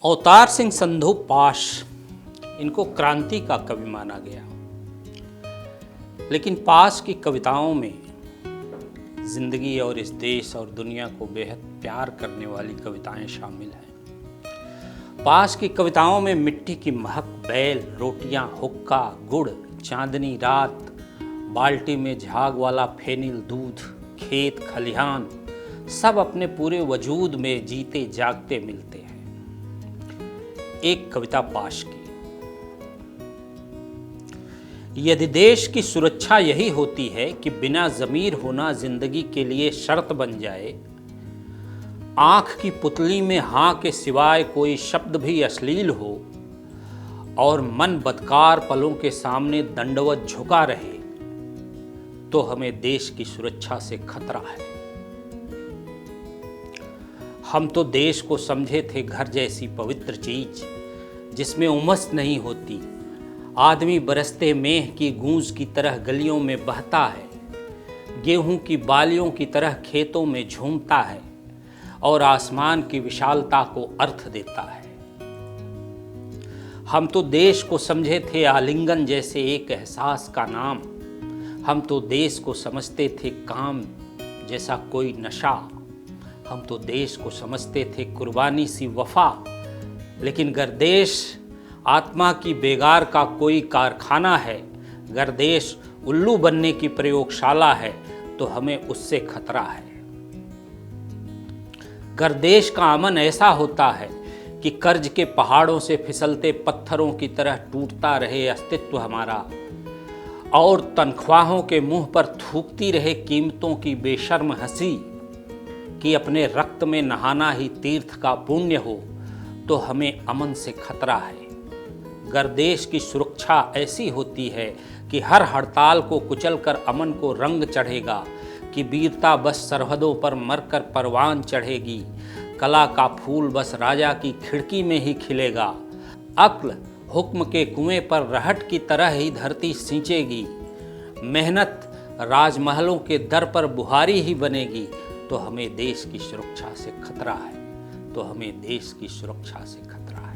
अवतार सिंह संधू पाश, इनको क्रांति का कवि माना गया। लेकिन पाश की कविताओं में जिंदगी और इस देश और दुनिया को बेहद प्यार करने वाली कविताएं शामिल हैं। पाश की कविताओं में मिट्टी की महक, बैल, रोटियां, हुक्का, गुड़, चांदनी रात, बाल्टी में झाग वाला फेनिल दूध, खेत खलिहान सब अपने पूरे वजूद में जीते जागते मिलते हैं। एक कविता पाश की। यदि देश की सुरक्षा यही होती है कि बिना ज़मीर होना जिंदगी के लिए शर्त बन जाए, आंख की पुतली में हाँ के सिवाय कोई शब्द भी अश्लील हो और मन बदकार पलों के सामने दंडवत झुका रहे, तो हमें देश की सुरक्षा से खतरा है। हम तो देश को समझे थे घर जैसी पवित्र चीज, जिसमें उमस नहीं होती। आदमी बरसते मेह की गूंज की तरह गलियों में बहता है, गेहूं की बालियों की तरह खेतों में झूमता है और आसमान की विशालता को अर्थ देता है। हम तो देश को समझे थे आलिंगन जैसे एक एहसास का नाम। हम तो देश को समझते थे काम जैसा कोई नशा। हम तो देश को समझते थे कुर्बानी सी वफा। लेकिन गर्देश आत्मा की बेगार का कोई कारखाना है, गर्देश उल्लू बनने की प्रयोगशाला है, तो हमें उससे खतरा है। गर्देश का अमन ऐसा होता है कि कर्ज के पहाड़ों से फिसलते पत्थरों की तरह टूटता रहे अस्तित्व हमारा, और तनख्वाहों के मुंह पर थूकती रहे कीमतों की बेशर्म हंसी कि अपने रक्त में नहाना ही तीर्थ का पुण्य हो, तो हमें अमन से खतरा है। गर्देश की सुरक्षा ऐसी होती है कि हर हड़ताल को कुचलकर अमन को रंग चढ़ेगा, कि वीरता बस सरहदों पर मरकर परवान चढ़ेगी, कला का फूल बस राजा की खिड़की में ही खिलेगा, अक्ल हुक्म के कुएं पर रहट की तरह ही धरती सींचेगी, मेहनत राजमहलों के दर पर बुहारी ही बनेगी, तो हमें देश की सुरक्षा से खतरा है। तो हमें देश की सुरक्षा से खतरा